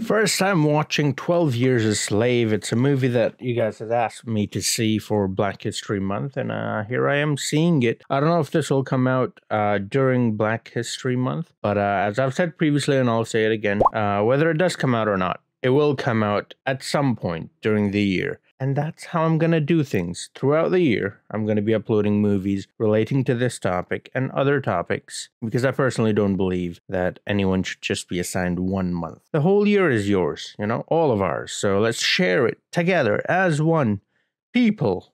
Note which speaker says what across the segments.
Speaker 1: First time watching 12 Years a Slave. It's a movie that you guys had asked me to see for Black History Month, and here I am seeing it. I don't know if this will come out during Black History Month, but as I've said previously, and I'll say it again, whether it does come out or not, it will come out at some point during the year. And that's how I'm going to do things. Throughout the year, I'm going to be uploading movies relating to this topic and other topics, because I personally don't believe that anyone should just be assigned 1 month. The whole year is yours, you know, all of ours. So let's share it together as one people.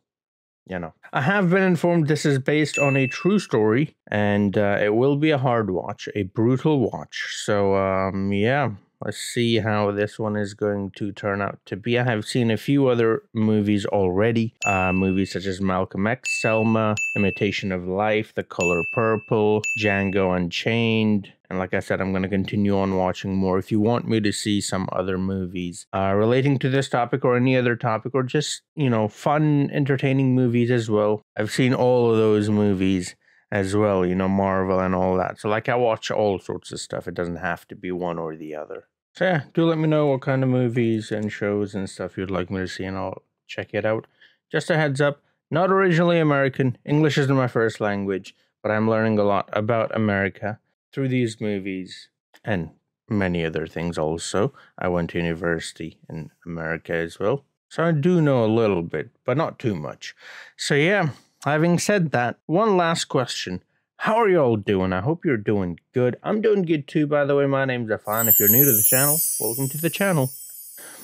Speaker 1: You know, I have been informed this is based on a true story, and it will be a hard watch, a brutal watch. So, yeah. Let's see how this one is going to turn out to be. I have seen a few other movies already. Movies such as Malcolm X, Selma, Imitation of Life, The Color Purple, Django Unchained. And like I said, I'm going to continue on watching more. If you want me to see some other movies relating to this topic or any other topic, or just, you know, fun, entertaining movies as well, I've seen all of those movies as well, you know, Marvel and all that. So like I watch all sorts of stuff. It doesn't have to be one or the other. So yeah, do let me know what kind of movies and shows and stuff you'd like me to see, and I'll check it out. Just a heads up, not originally American. English isn't my first language, but I'm learning a lot about America through these movies and many other things also. I went to university in America as well, so I do know a little bit, but not too much. So yeah, having said that, one last question. How are you all doing? I hope you're doing good. I'm doing good too, by the way. My name's Affan. If you're new to the channel, welcome to the channel.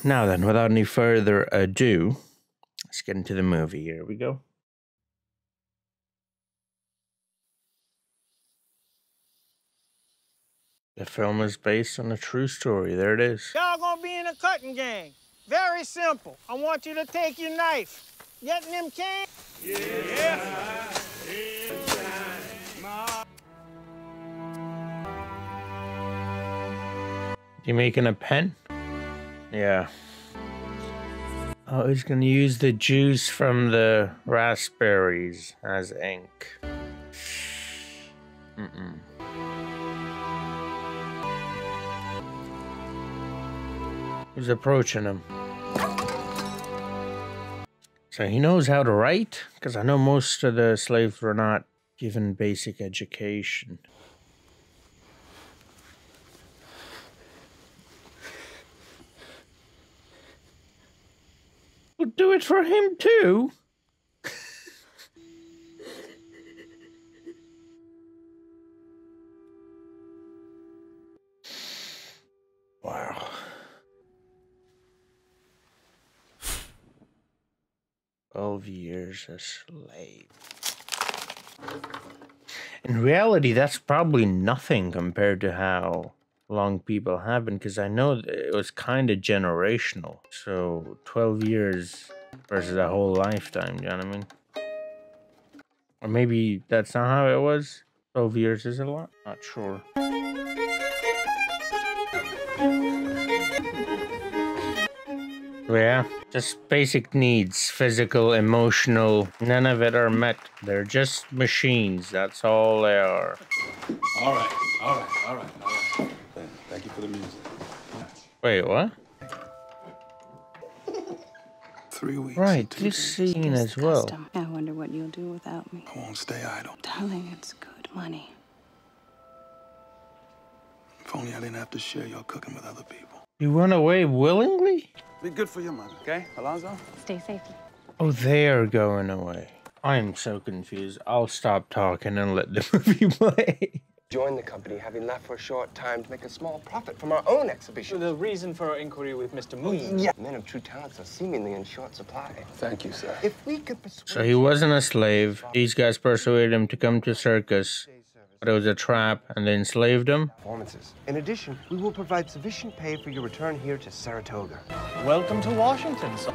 Speaker 1: Now then, without any further ado, let's get into the movie. Here we go. The film is based on a true story. There it is.
Speaker 2: Y'all gonna be in a cutting gang. Very simple. I want you to take your knife. Getting them cans? Yeah.
Speaker 1: You making a pen? Yeah. Oh, he's gonna use the juice from the raspberries as ink. He's approaching him. So he knows how to write? Because I know most of the slaves were not given basic education. We'll do it for him too. Wow. "12 years a slave." In reality, that's probably nothing compared to how long people have been, because I know it was kind of generational. So 12 years versus a whole lifetime, you know what I mean? Or maybe that's not how it was. 12 years is a lot? Not sure. Yeah, just basic needs, physical, emotional, none of it are met. They're just machines, that's all they are.
Speaker 3: All right. Thank you for the music.
Speaker 1: Wait, what?
Speaker 3: 3 weeks.
Speaker 1: Right, this scene as well.
Speaker 4: I wonder what you'll do without me.
Speaker 3: I won't stay idle.
Speaker 4: Darling, it's good money.
Speaker 3: If only I didn't have to share your cooking with other people.
Speaker 1: You run away willingly?
Speaker 3: Be good for your mother, okay, Alonzo?
Speaker 4: Stay safely.
Speaker 1: Oh, they're going away. I'm so confused. I'll stop talking and let the movie play.
Speaker 5: Joined the company, having left for a short time to make a small profit from our own exhibition.
Speaker 2: The reason for our inquiry with Mr. Moon.
Speaker 5: Yeah. Men of true talents are seemingly in short supply.
Speaker 3: Thank you, sir.
Speaker 5: If we could persuade...
Speaker 1: So he wasn't a slave. These guys persuaded him to come to circus, but it was a trap, and they enslaved him.
Speaker 5: Performances. In addition, we will provide sufficient pay for your return here to Saratoga.
Speaker 2: Welcome to Washington, son.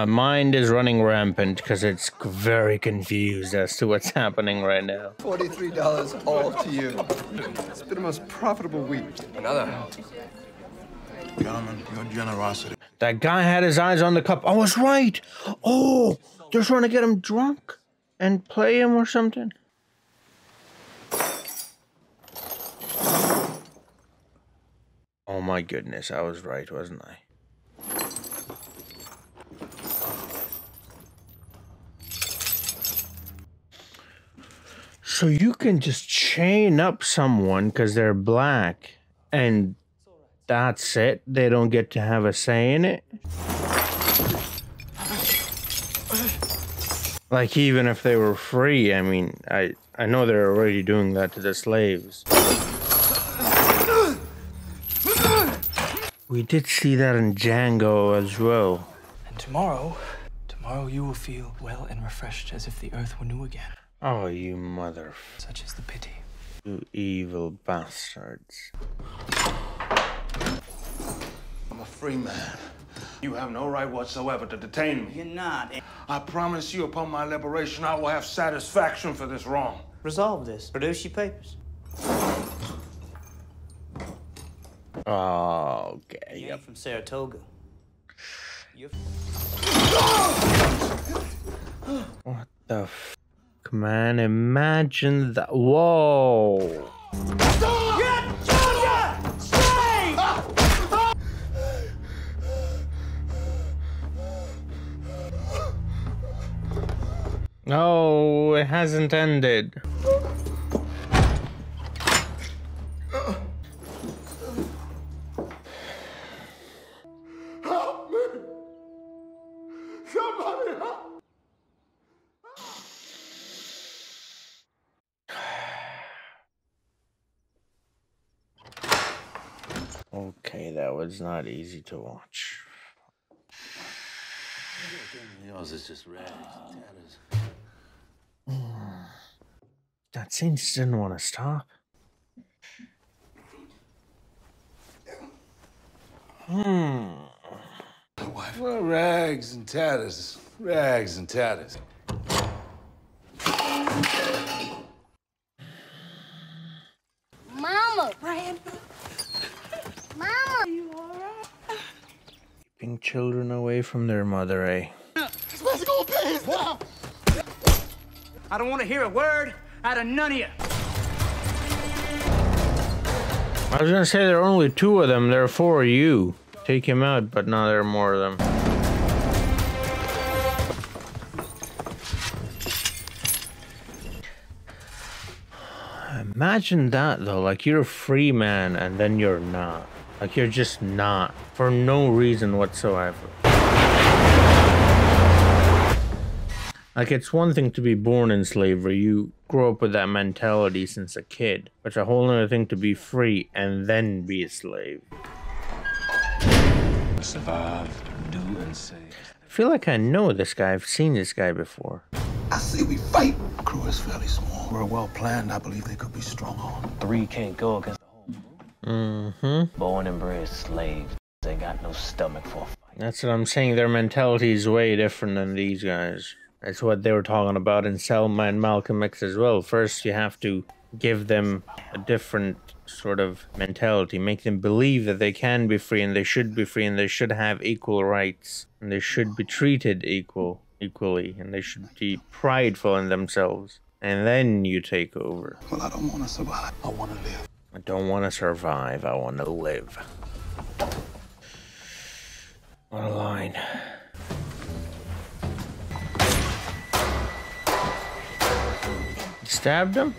Speaker 1: Mind is running rampant because it's very confused as to what's happening right now.
Speaker 6: $43 all to you. It's been the most profitable week.
Speaker 5: Another.
Speaker 3: Gentlemen, your generosity.
Speaker 1: That guy had his eyes on the cup. I was right. Oh, they're trying to get him drunk and play him or something. Oh my goodness, I was right, wasn't I? So you can just chain up someone because they're black, and that's it? They don't get to have a say in it? Like, even if they were free, I mean, I know they're already doing that to the slaves. We did see that in Django as well.
Speaker 7: And tomorrow you will feel well and refreshed as if the earth were new again.
Speaker 1: Oh, you mother...
Speaker 7: Such is the pity.
Speaker 1: You evil bastards.
Speaker 3: I'm a free man. You have no right whatsoever to detain me.
Speaker 2: You're not.
Speaker 3: I promise you upon my liberation, I will have satisfaction for this wrong.
Speaker 2: Resolve this. Produce your papers.
Speaker 1: Oh, okay.
Speaker 2: You ain't from Saratoga. You're...
Speaker 1: What the f... Man, imagine that. Whoa. No, it hasn't ended.
Speaker 3: Help me! Somebody help!
Speaker 1: Okay, that was not easy to watch.
Speaker 3: Yours is just rags and tatters.
Speaker 1: That scene just didn't want to stop.
Speaker 3: Well, rags and tatters. Rags and tatters.
Speaker 8: Mama! Brian! Mama! Are you alright?
Speaker 1: Keeping children away from their mother, eh?
Speaker 2: I don't want to hear a word out of none of you.
Speaker 1: I was gonna say there are only 2 of them, there are 4 of you. Take him out, but now there are more of them. Imagine that though, like you're a free man and then you're not. Like you're just not, for no reason whatsoever. Like, it's one thing to be born in slavery, you grow up with that mentality since a kid. But it's a whole other thing to be free and then be a slave.
Speaker 3: Survive, do, and say.
Speaker 1: I feel like I know this guy, I've seen this guy before.
Speaker 9: I say we fight. Our crew is fairly small. We're well planned. I believe they could be strong.
Speaker 10: 3 can't go against the whole group. Born and bred slaves. They got no stomach for a fight.
Speaker 1: That's what I'm saying, their mentality is way different than these guys. That's what they were talking about in Selma and Malcolm X as well. First, you have to give them a different sort of mentality. Make them believe that they can be free and they should be free and they should have equal rights. And they should be treated equally. And they should be prideful in themselves. And then you take over.
Speaker 9: Well, I don't want to survive. I want to live.
Speaker 1: I don't want to survive. I want to live. What a line. Stabbed him?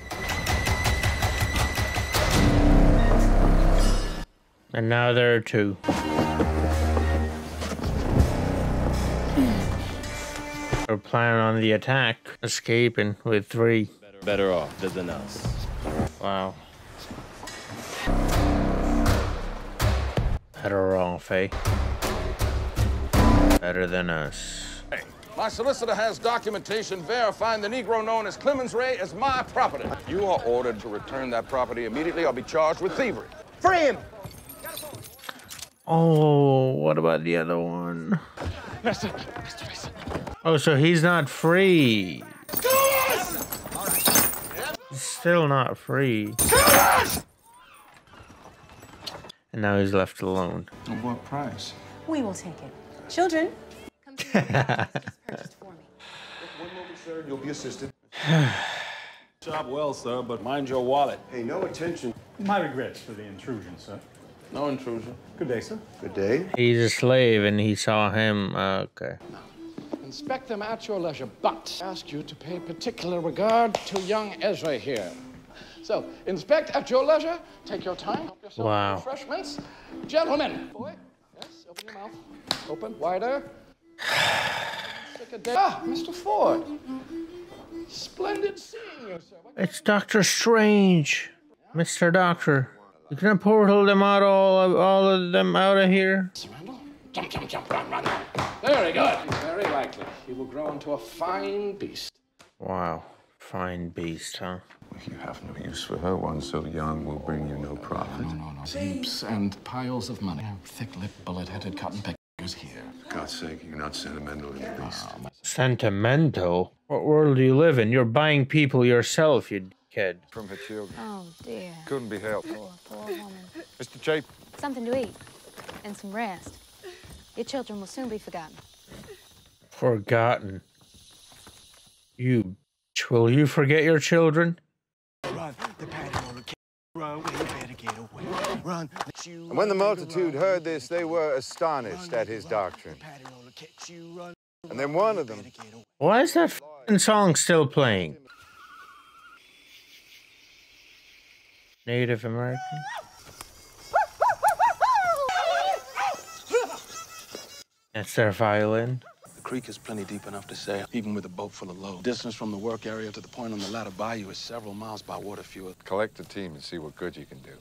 Speaker 1: And now there are 2. We're planning on the attack, escaping with 3.
Speaker 11: Better off than us.
Speaker 1: Wow. Better off, eh? Better than us.
Speaker 12: My solicitor has documentation verifying the Negro known as Clemens Ray as my property. You are ordered to return that property immediately or be charged with thievery.
Speaker 2: Free him!
Speaker 1: Oh, what about the other one? Oh, so he's not free. He's still not free. And now he's left alone.
Speaker 6: At what price?
Speaker 4: We will take it. Children, come to me. Purchased for me.
Speaker 6: One moment, sir, you'll be assisted.
Speaker 11: Job well, sir, but mind your wallet.
Speaker 6: Hey, no attention.
Speaker 13: My regrets for the intrusion, sir.
Speaker 3: No intrusion. Good day, sir.
Speaker 6: Good day.
Speaker 1: He's a slave and he saw him. Okay.
Speaker 13: Inspect them at your leisure, but I ask you to pay particular regard to young Ezra here. So, inspect at your leisure, take your time, help yourself
Speaker 1: Wow.
Speaker 13: to refreshments. Gentlemen, boy, yes, open your mouth. Open, wider. Mr. Ford. Splendid seeing you, sir.
Speaker 1: It's Doctor Strange. Mr. Doctor. You can portal them out, all of them out of here.
Speaker 13: Jump, jump, jump, run, run. Very good. Very likely. He will grow into a fine beast.
Speaker 1: Wow. Fine beast, huh?
Speaker 3: If you have no use for her, one so young will bring you no profit.
Speaker 13: No. Heaps and piles of money. Thick-lipped, bullet-headed cotton pickers here.
Speaker 3: For God's sake, you're not sentimental in the least.
Speaker 1: Sentimental? What world do you live in? You're buying people yourself, you kid.
Speaker 14: From her children.
Speaker 4: Oh, dear.
Speaker 14: Couldn't be helped.
Speaker 4: Poor woman.
Speaker 14: Mr. Chape.
Speaker 4: Something to eat and some rest. Your children will soon be forgotten.
Speaker 1: Forgotten? Will you forget your children?
Speaker 15: Run, the patio on the run, we better get away. Run.
Speaker 14: And when the multitude heard this, they were astonished at his doctrine. And then one of them...
Speaker 1: Why is that f***ing song still playing? Native American? That's their violin.
Speaker 16: The creek is plenty deep enough to sail, even with a boat full of load. Distance from the work area to the point on the ladder bayou is several miles by water fuel.
Speaker 14: Collect the team and see what good you can do.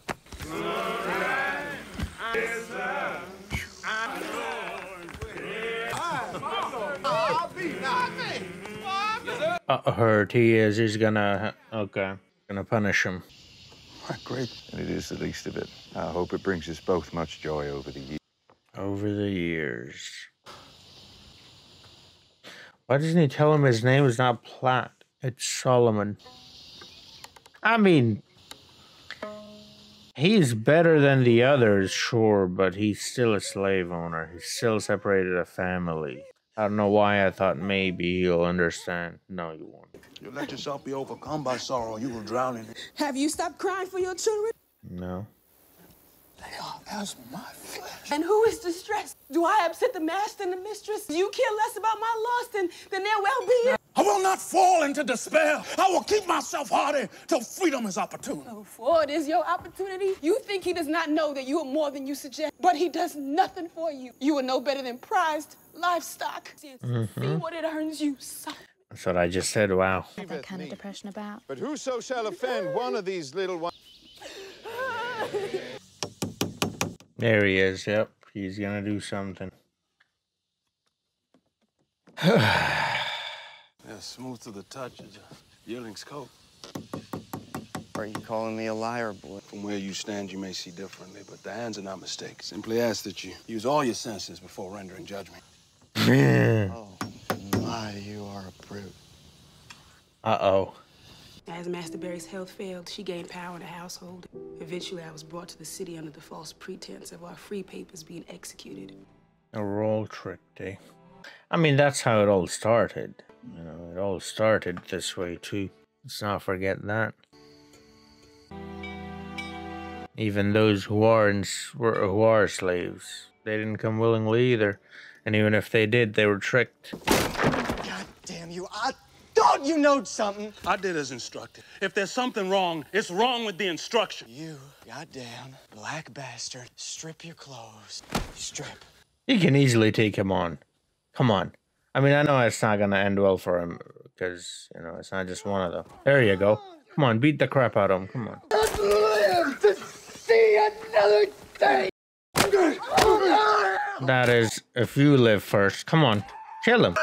Speaker 1: Hurt he is. He's gonna... Okay. Gonna punish him.
Speaker 14: Great. And it is the least of it. I hope it brings us both much joy over the years.
Speaker 1: Over the years. Why doesn't he tell him his name is not Platt? It's Solomon. I mean, he's better than the others, sure, but he's still a slave owner. He's still separated a family. I don't know why I thought maybe he'll understand. No, you won't.
Speaker 15: You let yourself be overcome by sorrow, you will drown in it.
Speaker 17: Have you stopped crying for your children?
Speaker 1: No.
Speaker 15: They are as my flesh.
Speaker 17: And who is distressed? Do I upset the master and the mistress? Do you care less about my loss than their well-being?
Speaker 15: I will not fall into despair. I will keep myself hardy till freedom is opportune.
Speaker 17: Oh, Ford is your opportunity. You think he does not know that you are more than you suggest, but he does nothing for you. You are no better than prized livestock. See what it earns you.
Speaker 1: That's what I just said. Wow.
Speaker 4: What that kind of depression about?
Speaker 14: But whoso shall offend one of these little ones...
Speaker 1: There he is. Yep. He's gonna do something.
Speaker 16: Yeah, smooth to the touch is a yearling's coat.
Speaker 5: Are you calling me a liar, boy?
Speaker 16: From where you stand, you may see differently, but the hands are not mistakes. Simply ask that you use all your senses before rendering judgment.
Speaker 5: Oh, my, you are a brute.
Speaker 1: Uh-oh.
Speaker 17: As Master Barry's health failed, she gained power in the household. Eventually, I was brought to the city under the false pretense of our free papers being executed.
Speaker 1: A roll trick, eh? I mean, that's how it all started. You know, it all started this way, too. Let's not forget that. Even those who are slaves, they didn't come willingly either. And even if they did, they were tricked.
Speaker 15: God damn you, I thought you knowed something.
Speaker 16: I did as instructed. If there's something wrong, it's wrong with the instruction.
Speaker 15: You goddamn black bastard. Strip your clothes. Strip.
Speaker 1: You can easily take him on. Come on. I mean, I know it's not going to end well for him because, you know, it's not just one of them. There you go. Come on, beat the crap out of him. Come on.
Speaker 15: Live to see another day.
Speaker 1: That is, if you live first. Come on, kill him.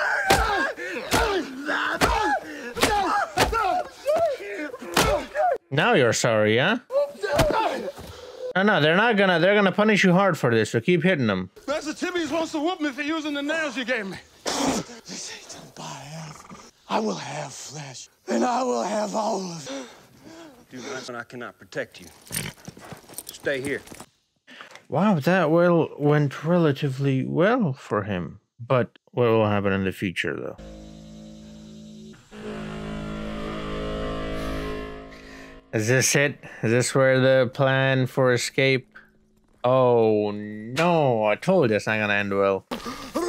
Speaker 1: Now you're sorry, huh? No, they're gonna punish you hard for this, so keep hitting them.
Speaker 16: Master Tibbies wants to whoop me for using the nails you gave me.
Speaker 15: I will have flesh, and I will have all of it.
Speaker 16: Do not, I cannot protect you. Stay here.
Speaker 1: Wow, that went relatively well for him. But what will happen in the future, though? Is this it? Is this where the plan for escape Oh no, I told you it's not gonna end well.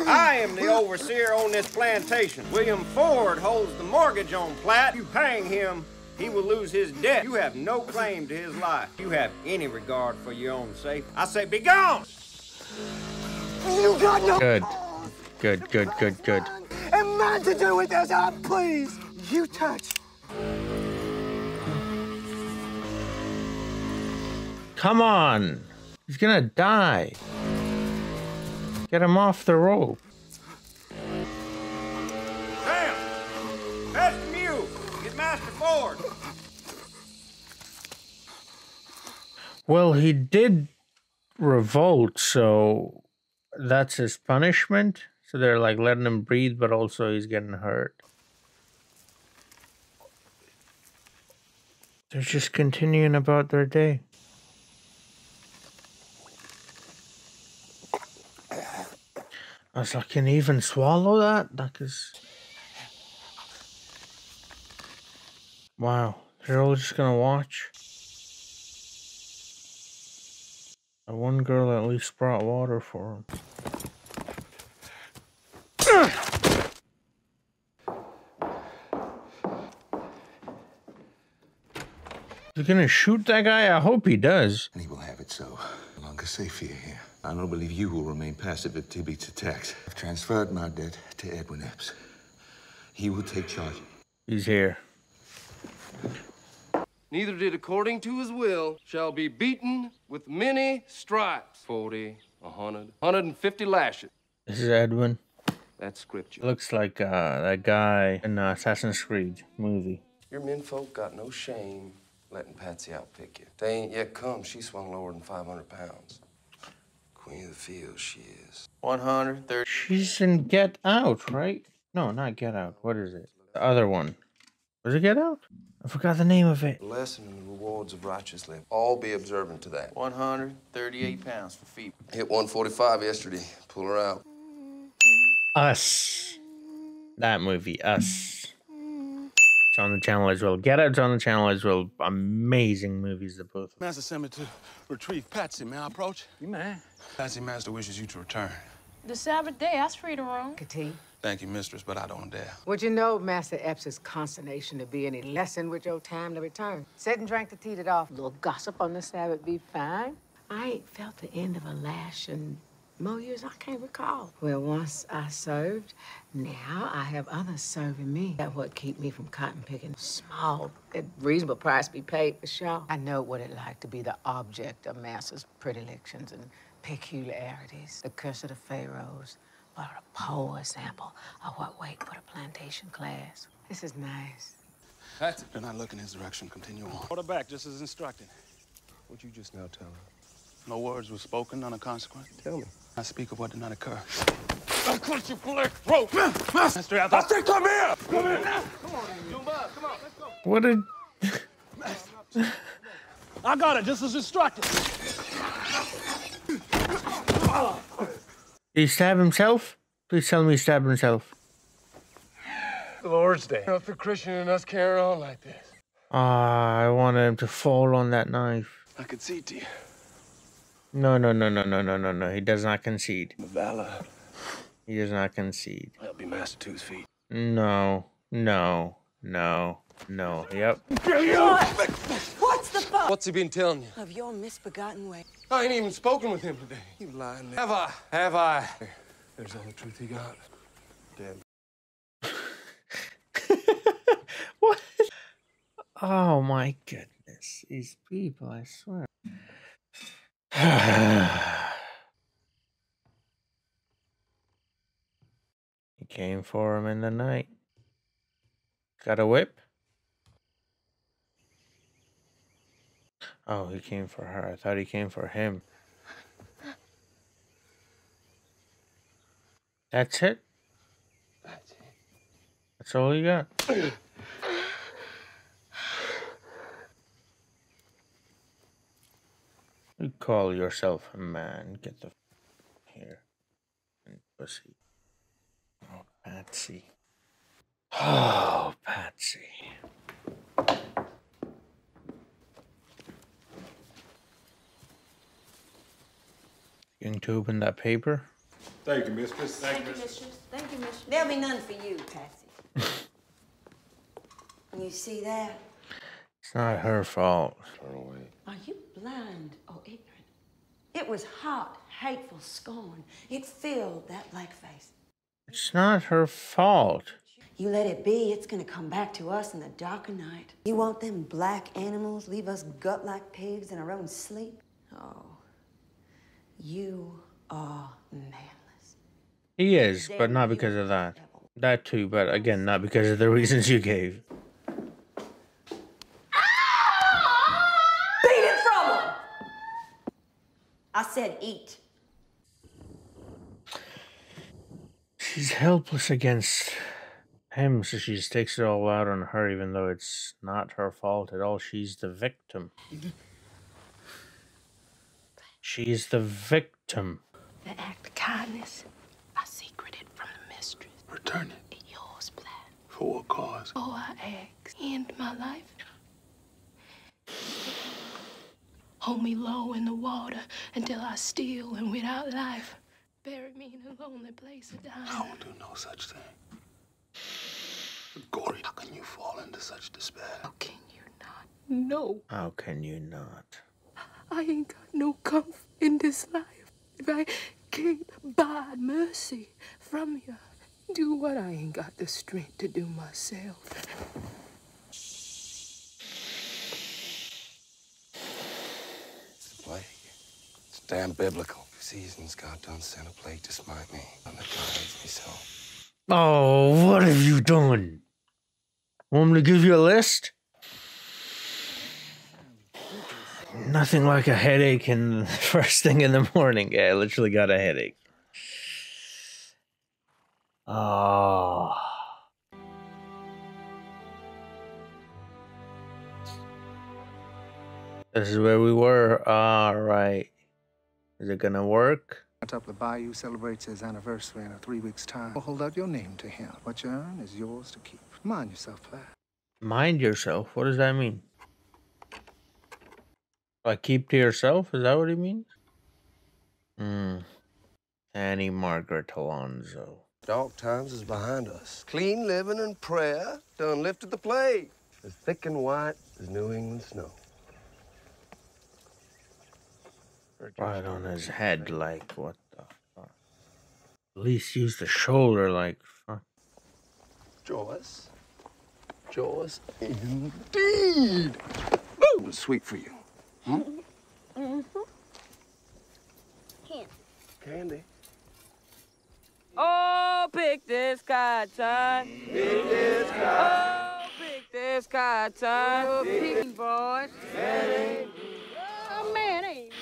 Speaker 18: I am the overseer on this plantation. William Ford holds the mortgage on Platt. You hang him, he will lose his debt. You have no claim to his life. You have any regard for your own safety. I say, be gone!
Speaker 19: You got no...
Speaker 1: Good. Good, good, good, good.
Speaker 19: And man to do with this, please. You touch.
Speaker 1: Come on. He's gonna die. Get him off the rope.
Speaker 18: Sam! That's the mule. Get Master Ford.
Speaker 1: Well, he did revolt, so that's his punishment. So they're like letting him breathe, but also he's getting hurt. They're just continuing about their day. I was like, can he even swallow that? That is... Wow. They're all just gonna watch. The one girl at least brought water for him. Is he gonna shoot that guy? I hope he does.
Speaker 9: And he will have it so. No longer safe here. I don't believe you will remain passive if Tibet's attacks. I've transferred my debt to Edwin Epps. He will take charge.
Speaker 1: He's here.
Speaker 20: Neither did according to his will shall be beaten with many stripes. 40, 100, 150 lashes.
Speaker 1: This is Edwin.
Speaker 20: That's scripture.
Speaker 1: Looks like that guy in the Assassin's Creed movie.
Speaker 20: Your menfolk got no shame letting Patsy outpick you. They ain't yet come. She swung lower than 500 pounds. Queen of the field, she is. 130.
Speaker 1: She's in Get Out, right? No, not Get Out. What is it? The other one. Was it Get Out? I forgot the name of it.
Speaker 20: The lesson and the rewards of righteous living. All be observant to that. 138 pounds for feet. Hit 145 yesterday. Pull her out.
Speaker 1: Us. That movie, Us. It's on the channel as well. Get Out's on the channel as well. Amazing movies, the both.
Speaker 16: Master sent me to retrieve Patsy. May I approach?
Speaker 7: You may.
Speaker 16: Patsy, Master wishes you to return.
Speaker 4: The Sabbath day, that's free to roam.
Speaker 21: Kati.
Speaker 16: Thank you, mistress, but I don't dare.
Speaker 21: Would you know Master Epps' consternation to be any lesson with your time to return? Sit and drink the tea it off. A little gossip on the Sabbath be fine. I ain't felt the end of a lash in more years I can't recall. Well, once I served, now I have others serving me. That's what keep me from cotton picking. Small, at reasonable price be paid for sure. I know what it like to be the object of Master's predilections and peculiarities. The curse of the pharaohs, but a poor example of what wait for the plantation class. This is nice.
Speaker 16: Patsy, do not look in his direction. Continue on.
Speaker 13: Order back, just as instructed.
Speaker 5: What'd you just now tell her?
Speaker 16: No words were spoken, none of consequence.
Speaker 5: Tell me.
Speaker 16: I speak of what did not occur.
Speaker 13: I'll cut your black throat! Master Affan!
Speaker 15: I said come here! Come here!
Speaker 13: Come on, Jumba, come on, let's go.
Speaker 1: What did...
Speaker 13: I got it, just as instructed.
Speaker 1: Did he stab himself? Please tell me he stabbed himself.
Speaker 13: The Lord's Day. Not the Christian in us carry on like this.
Speaker 1: I wanted him to fall on that knife.
Speaker 16: I concede to you.
Speaker 1: No. He does not concede.
Speaker 16: The valor.
Speaker 1: He does not concede.
Speaker 16: I'll be Master to his feet.
Speaker 1: No. Yep.
Speaker 17: What's the fuck?
Speaker 20: What's he been telling you?
Speaker 17: Of your misbegotten way.
Speaker 20: I ain't even spoken with him today. You lying. Have I? Have I? There's all the truth he got. Dead.
Speaker 1: What? Oh my goodness. These people, I swear. He came for him in the night. Got a whip? Oh, he came for her. I thought he came for him. That's it? That's all you got? You call yourself a man. Get the here. And pussy. Oh, Patsy. Oh, Patsy. Going to open that paper?
Speaker 3: Thank you, mistress.
Speaker 4: Thank you, mistress. Thank you, mistress. There'll be none for you, Patsy. You see that?
Speaker 1: It's not her fault.
Speaker 3: Turn away.
Speaker 4: Are you blind or ignorant? It was hot, hateful scorn. It filled that black face.
Speaker 1: It's not her fault.
Speaker 4: You let it be, it's gonna come back to us in the dark of night. You want them black animals leave us gut like pigs in our own sleep? Oh, you are manless.
Speaker 1: He is, but not because of that. That too, but again, not because of the reasons you gave.
Speaker 4: Beat it from him! I said eat.
Speaker 1: She's helpless against him, so she just takes it all out on her, even though it's not her fault at all. She's the victim. She's the victim.
Speaker 17: The act of kindness, I secreted from the mistress.
Speaker 16: Return it.
Speaker 17: Yours, Platt.
Speaker 16: For what cause?
Speaker 17: Oh, I ask. End my life. Hold me low in the water until I still and without life. Bury me in a lonely place of dying.
Speaker 16: I will do no such thing. Gory, how can you fall into such despair?
Speaker 17: How can you not know?
Speaker 1: How can you not?
Speaker 17: I ain't got no comfort in this life if I can't buy mercy from you. Do what I ain't got the strength to do myself.
Speaker 20: It's a plague. It's damn biblical. Seasons God done sent a plague to smite me, and the times me so.
Speaker 1: Oh, what have you done? Want me to give you a list? Nothing like a headache in first thing in the morning. Yeah, I literally got a headache. Oh. This is where we were. All right. Is it gonna work?
Speaker 6: Top of the Bayou celebrates his anniversary in 3 weeks' time. We'll hold out your name to him. What you earn is yours to keep. Mind yourself, Platt.
Speaker 1: Mind yourself? What does that mean? Like keep to yourself? Is that what he means? Annie Margaret Alonso.
Speaker 20: Dark times is behind us. Clean living and prayer done lifted the plague. As thick and white as New England snow.
Speaker 1: Right on his head, like, what the fuck? At least use the shoulder, like, fuck.
Speaker 16: Joyce. Joyce, indeed. Woo! It was sweet for you.
Speaker 17: Mm-hmm.
Speaker 20: Candy.
Speaker 8: Oh, pick this cotton. Pick this cotton. Oh, pick this cotton. Oh, pick boys. Oh, man, ain't boys.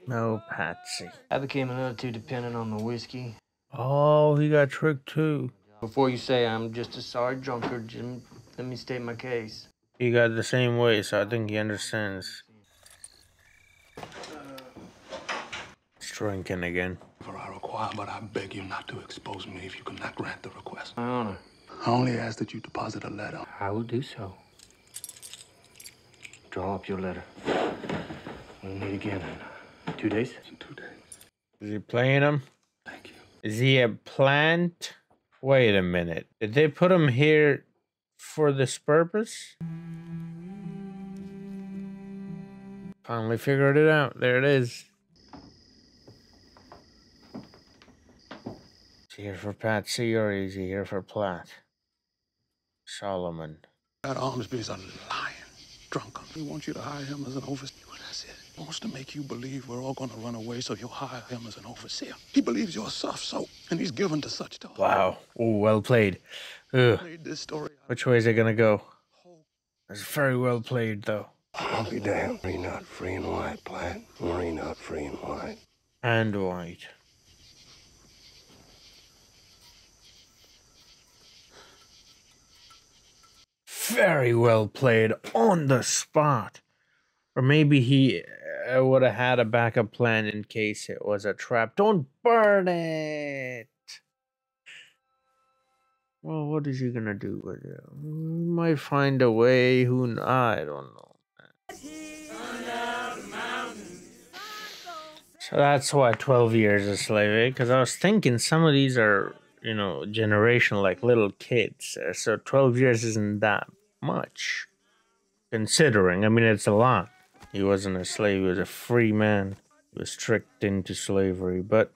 Speaker 1: No, Patsy.
Speaker 10: I became a little too dependent on the whiskey.
Speaker 1: Oh, he got tricked too.
Speaker 10: Before you say I'm just a sorry drunkard, Jim, let me state my case.
Speaker 1: He got the same way, so I think he understands. He's drinking again.
Speaker 16: For I require, but I beg you not to expose me if you cannot grant the request.
Speaker 10: My honor.
Speaker 16: I only ask that you deposit a letter.
Speaker 10: I will do so. Draw up your letter. We'll meet again in 2 days.
Speaker 16: In 2 days.
Speaker 1: Is he playing him?
Speaker 16: Thank you.
Speaker 1: Is he a plant? Wait a minute. Did they put him here for this purpose? Finally figured it out. There it is. Is he here for Patsy or is he here for Platt? Solomon.
Speaker 16: That Armsby's a lion, drunken. He wants you to hire him as an overseer. That's it. He wants to make you believe we're all going to run away, so you'll hire him as an overseer. He believes you're soft soap, and he's given to such dogs.
Speaker 1: Wow. Oh, well played. Ugh.
Speaker 16: This story.
Speaker 1: Which way is it gonna go? It's very well played, though.
Speaker 20: I'll be damned. Marine not free and white, Platt. Marine not free and white.
Speaker 1: And white. Very well played on the spot. Or maybe he would have had a backup plan in case it was a trap. Don't burn it! Well, what is he gonna do with it? He might find a way. I don't know. So that's what 12 years a slave, because I was thinking some of these are, you know, generation like little kids. So 12 years isn't that much, considering. I mean, it's a lot. He wasn't a slave, he was a free man. He was tricked into slavery, but,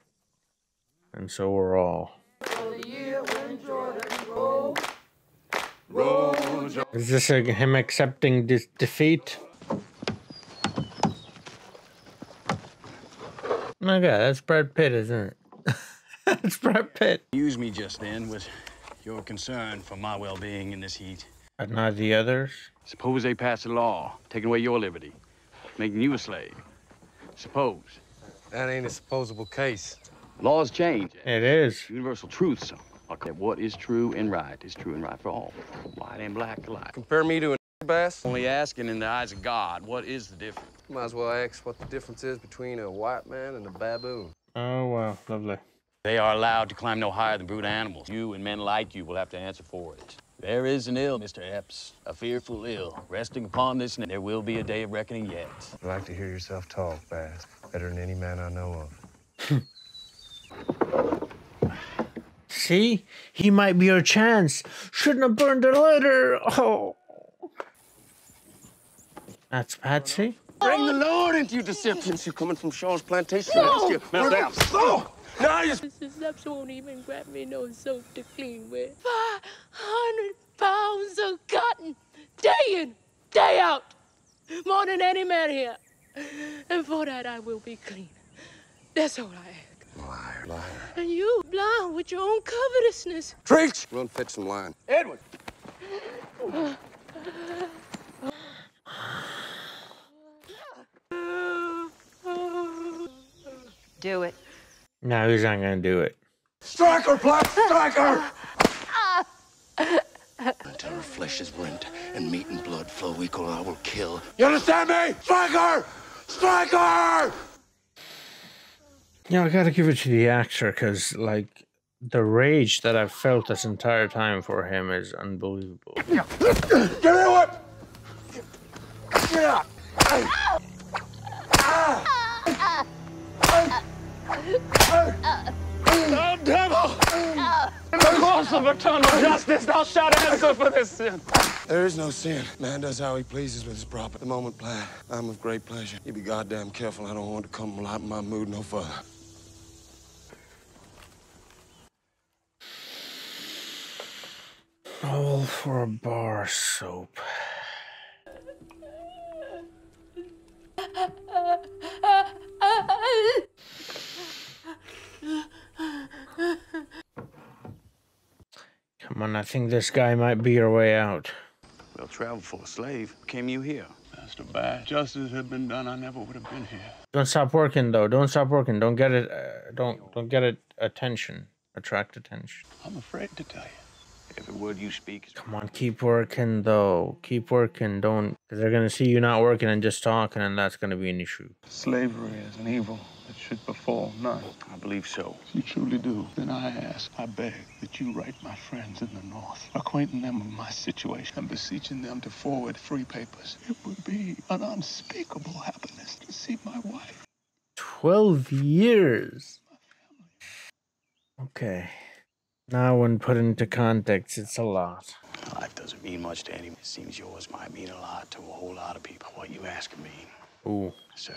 Speaker 1: and so we're all. Is this him accepting this defeat? Okay, that's Brad Pitt, isn't it? That's Brad Pitt.
Speaker 12: Use me just then with your concern for my well-being in this heat.
Speaker 1: But not the others?
Speaker 12: Suppose they pass a law, taking away your liberty, making you a slave. Suppose.
Speaker 20: That ain't a supposable case.
Speaker 12: Laws change.
Speaker 1: It is.
Speaker 12: Universal truths. Okay, what is true and right is true and right for all. White and black alike.
Speaker 20: Compare me to a bass?
Speaker 12: Only asking in the eyes of God, what is the difference?
Speaker 20: Might as well ask what the difference is between a white man and a baboon.
Speaker 1: Oh, wow, lovely.
Speaker 12: They are allowed to climb no higher than brute animals. You and men like you will have to answer for it. There is an ill, Mr. Epps, a fearful ill, resting upon this, and there will be a day of reckoning yet.
Speaker 20: I'd like to hear yourself talk, Bass. Better than any man I know of.
Speaker 1: See? He might be our chance. Shouldn't have burned the letter. Oh. That's Patsy?
Speaker 20: Bring the Lord into your deceptions. You're coming from Shaw's plantation.
Speaker 17: No!
Speaker 20: Mount down.
Speaker 17: No!
Speaker 20: Now you...
Speaker 17: Mrs. Epps won't even grab me no soap to clean with. 500 pounds of cotton, day in, day out. More than any man here. And for that, I will be clean. That's all I ask.
Speaker 20: Liar, liar.
Speaker 17: And you, blind with your own covetousness.
Speaker 20: Treach! Run fetch some line.
Speaker 17: Edwin!
Speaker 4: Do it.
Speaker 1: No, he's not gonna do it.
Speaker 15: Strike her, Black! Strike her!
Speaker 16: Until her flesh is rent and meat and blood flow equal, I will kill.
Speaker 15: You understand me? Strike her! Strike her!
Speaker 1: Yeah, I gotta give it to the actor, because, like, the rage that I've felt this entire time for him is unbelievable.
Speaker 15: Give me a whip! Get out!
Speaker 13: Thou devil! In the course of eternal justice, thou shalt answer for this sin.
Speaker 20: There is no sin. Man does how he pleases with his property. The moment, Platt, I'm with great pleasure. You be goddamn careful. I don't want to come lighten my mood no further.
Speaker 1: All for a bar soap. Come on, I think this guy might be your way out.
Speaker 12: Well traveled for a slave. Came you here?
Speaker 16: Master Bass, justice had been done, I never would have been here.
Speaker 1: Don't stop working, though. Don't stop working. Don't get it. Don't get it. Attention. Attract attention.
Speaker 16: I'm afraid to tell you.
Speaker 12: Every word you speak is...
Speaker 1: Come on, keep working, though. Keep working. Don't, because they're gonna see you not working and just talking, and that's gonna be an issue.
Speaker 16: Slavery is an evil that should befall none.
Speaker 12: I believe so.
Speaker 16: If you truly do, then I ask, I beg that you write my friends in the North, acquainting them with my situation and beseeching them to forward free papers. It would be an unspeakable happiness to see my wife.
Speaker 1: 12 years. Okay. Now, when put into context, it's a lot.
Speaker 12: Life doesn't mean much to anyone. It seems yours might mean a lot to a whole lot of people. What you ask of me,
Speaker 1: Ooh.
Speaker 12: sir,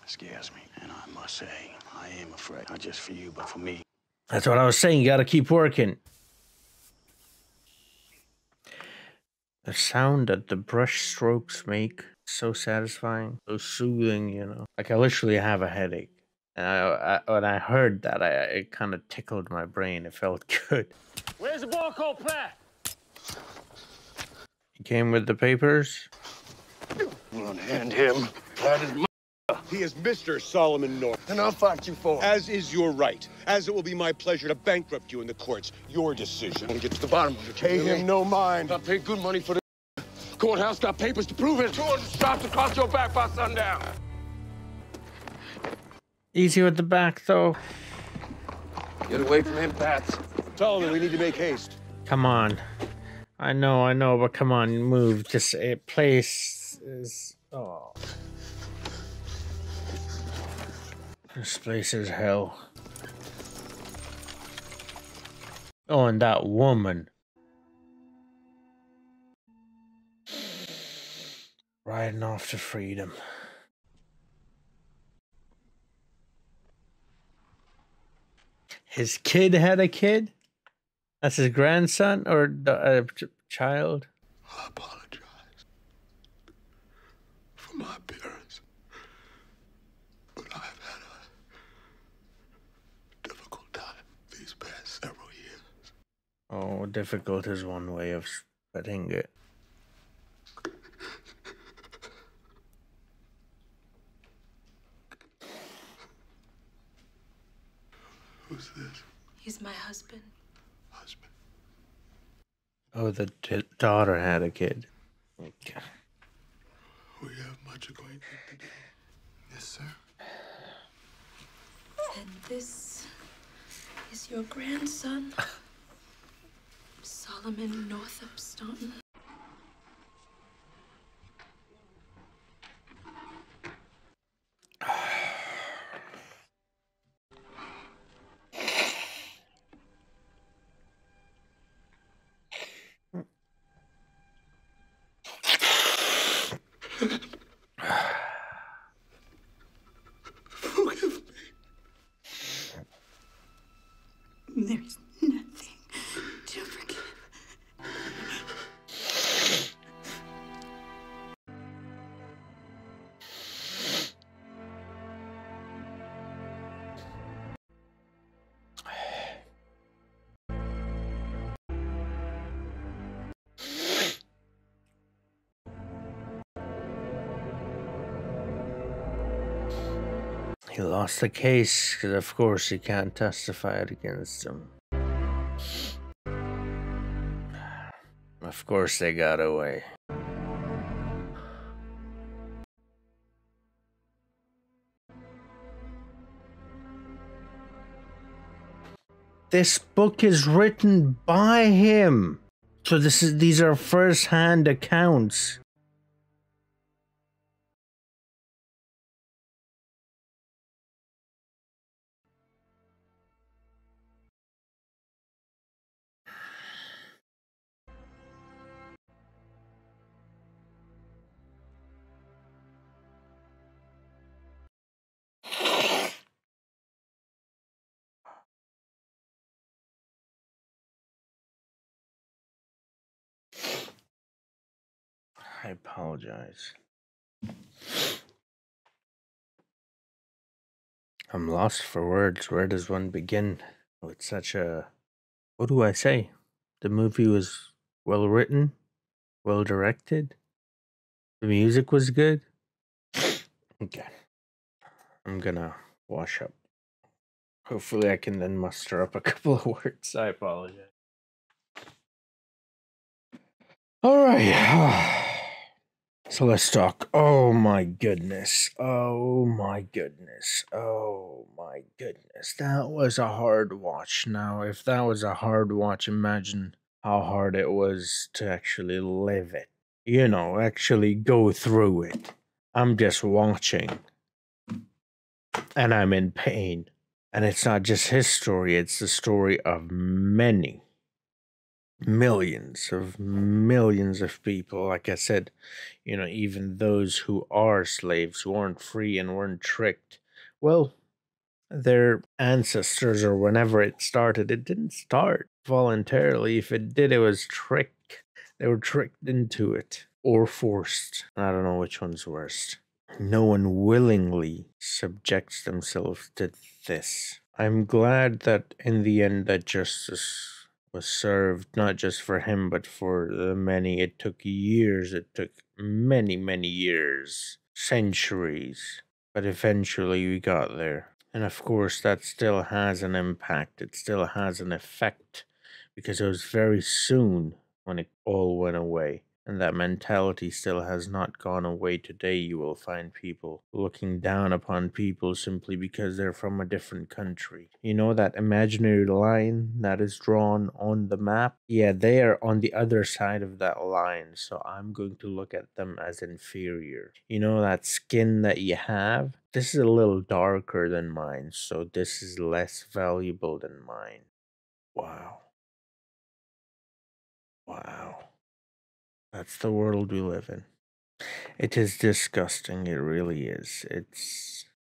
Speaker 12: scares me. And I must say, I am afraid, not just for you, but for me.
Speaker 1: That's what I was saying. You gotta keep working. The sound that the brush strokes make, so satisfying, so soothing, you know. Like, I literally have a headache. And when I heard that, it kind of tickled my brain. It felt good.
Speaker 13: Where's the ball called Platt?
Speaker 1: He came with the papers.
Speaker 16: We'll unhand him. That is my...
Speaker 22: He is Mr. Solomon North.
Speaker 16: And I'll fight you for it.
Speaker 22: As is your right. As it will be my pleasure to bankrupt you in the courts. Your decision.
Speaker 16: I want to get to the bottom of it.
Speaker 22: Pay him no mind.
Speaker 16: I paid good money for the courthouse, got papers to prove it. 200 straps across your back by sundown.
Speaker 1: Easy with the back, though.
Speaker 20: Get away from him, Pats.
Speaker 22: Solomon, we need to make haste.
Speaker 1: Come on. I know, but come on, move. Just a place is... Oh. This place is hell. Oh, and that woman. Riding off to freedom. His kid had a kid? That's his grandson or child?
Speaker 16: I apologize for my appearance, but I've had a difficult time these past several years.
Speaker 1: Oh, difficult is one way of putting it.
Speaker 16: Who's this?
Speaker 17: He's my husband.
Speaker 16: Husband.
Speaker 1: Oh, the daughter had a kid. Okay.
Speaker 16: We have much acquaintance to do. Yes, sir.
Speaker 17: And this is your grandson, Solomon Northup Staunton.
Speaker 16: Forgive me.
Speaker 17: There's nothing to forgive.
Speaker 1: He lost the case because, of course, he can't testify against him. Of course, they got away. This book is written by him. So these are first-hand accounts. I apologize. I'm lost for words. Where does one begin with such a... What do I say? The movie was well written, well directed. The music was good. Okay. I'm gonna wash up. Hopefully I can then muster up a couple of words. I apologize. Alright. So let's talk. Oh my goodness. Oh my goodness. Oh my goodness. That was a hard watch. Now, if that was a hard watch, imagine how hard it was to actually live it. You know, actually go through it. I'm just watching. And I'm in pain. And it's not just his story, it's the story of many. Millions of people. Like I said, you know, even those who are slaves, who aren't free and weren't tricked. Well, their ancestors or whenever it started, it didn't start voluntarily. If it did, it was trick. They were tricked into it or forced. I don't know which one's worst. No one willingly subjects themselves to this. I'm glad that in the end that justice was served, not just for him, but for the many. It took years. It took many, many years, centuries. But eventually we got there. And of course, that still has an impact. It still has an effect because it was very soon when it all went away. And that mentality still has not gone away. Today you will find people looking down upon people simply because they're from a different country. You know that imaginary line that is drawn on the map? Yeah, they are on the other side of that line, so I'm going to look at them as inferior. You know that skin that you have? This is a little darker than mine, so this is less valuable than mine. Wow. Wow. That's the world we live in. It is disgusting, it really is.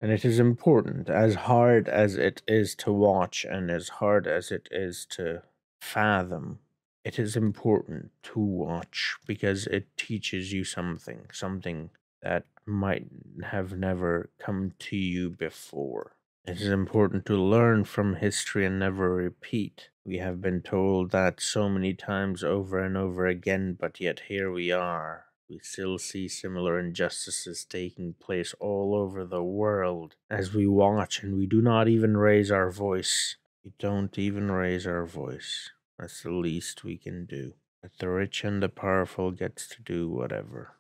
Speaker 1: And it is important, as hard as it is to watch and as hard as it is to fathom. It is important to watch because it teaches you something that might have never come to you before. It is important to learn from history and never repeat. We have been told that so many times over and over again, but yet here we are. We still see similar injustices taking place all over the world as we watch, and we do not even raise our voice. We don't even raise our voice. That's the least we can do. But the rich and the powerful gets to do whatever.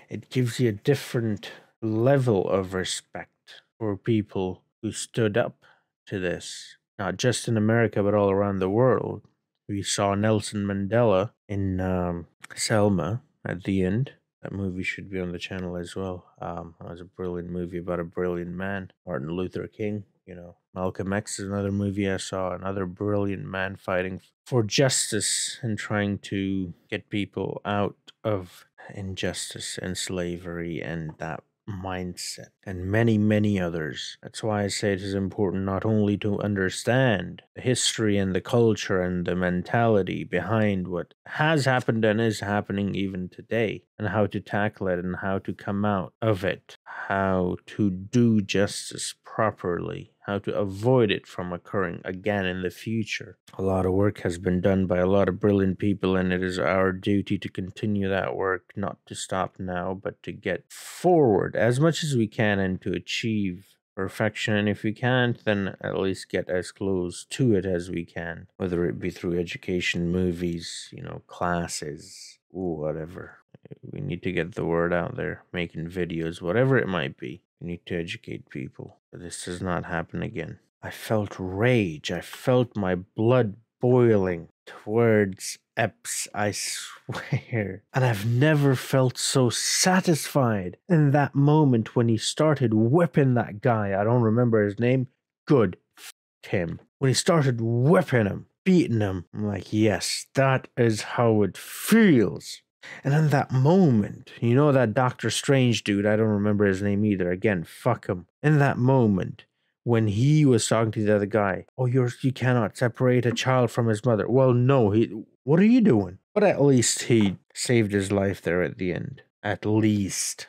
Speaker 1: It gives you a different level of respect for people who stood up to this, not just in America, but all around the world. We saw Nelson Mandela in Selma at the end. That movie should be on the channel as well. It was a brilliant movie about a brilliant man, Martin Luther King. You know, Malcolm X is another movie I saw, another brilliant man fighting for justice and trying to get people out of injustice and slavery and that mindset, and many, many others. That's why I say it is important not only to understand the history and the culture and the mentality behind what has happened and is happening even today, and how to tackle it and how to come out of it, how to do justice properly, how to avoid it from occurring again in the future. A lot of work has been done by a lot of brilliant people, and it is our duty to continue that work, not to stop now, but to get forward as much as we can and to achieve perfection. And if we can't, then at least get as close to it as we can, whether it be through education, movies, classes, whatever. We need to get the word out there, making videos, whatever it might be. We need to educate people. But this does not happen again. I felt rage. I felt my blood boiling towards Epps, I swear. And I've never felt so satisfied in that moment when he started whipping that guy. I don't remember his name. Good. Him. When he started whipping him, beating him, I'm like, yes, that is how it feels. And in that moment, that Doctor Strange dude, I don't remember his name either. Again, fuck him. In that moment, when he was talking to the other guy, you cannot separate a child from his mother. Well, no, what are you doing? But at least he saved his life there at the end. At least.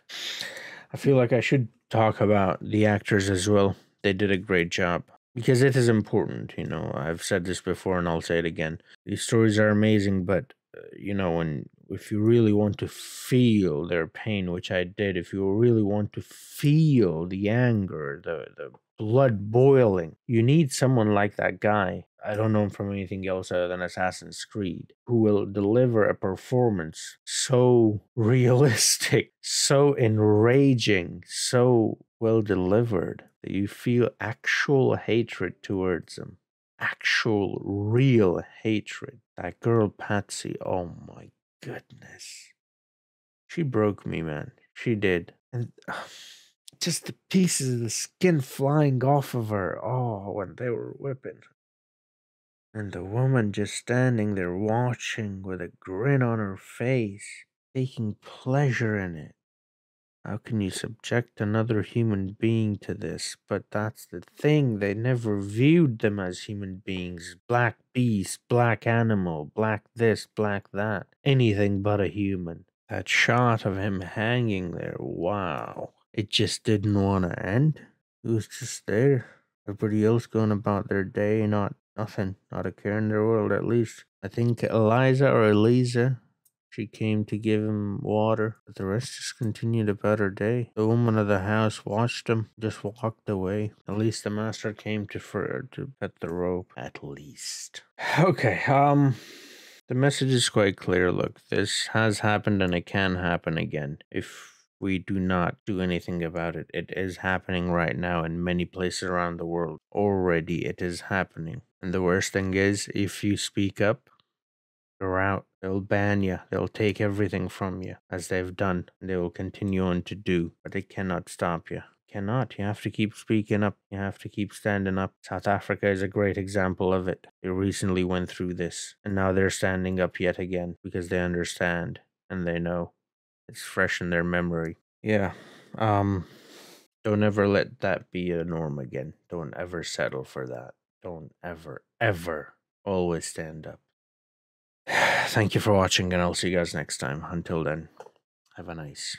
Speaker 1: I feel like I should talk about the actors as well. They did a great job. Because it is important, I've said this before and I'll say it again. These stories are amazing, but, if you really want to feel their pain, which I did, if you really want to feel the anger, the blood boiling, you need someone like that guy. I don't know him from anything else other than Assassin's Creed, who will deliver a performance so realistic, so enraging, so well delivered that you feel actual hatred towards him. Actual, real hatred. That girl Patsy, oh my goodness. She broke me, man. She did. And just the pieces of the skin flying off of her. Oh, when they were whipping. And the woman just standing there watching with a grin on her face, taking pleasure in it. How can you subject another human being to this? But that's the thing, they never viewed them as human beings. Black beast, black animal, black this, black that. Anything but a human. That shot of him hanging there, wow. It just didn't want to end. It was just there. Everybody else going about their day, nothing, not a care in their world at least. I think Eliza, she came to give him water, but the rest just continued about her day. The woman of the house watched him, just walked away. At least the master came to pet the rope. At least. Okay, The message is quite clear. Look, this has happened and it can happen again if we do not do anything about it. It is happening right now in many places around the world. Already it is happening. And the worst thing is, if you speak up, you're out. They'll ban you. They'll take everything from you, as they've done. They will continue on to do, but it cannot stop you. Cannot. You have to keep speaking up. You have to keep standing up. South Africa is a great example of it. They recently went through this, and now they're standing up yet again because they understand and they know. It's fresh in their memory. Yeah. Don't ever let that be a norm again. Don't ever settle for that. Don't ever always stand up. Thank you for watching, and I'll see you guys next time. Until then, have a nice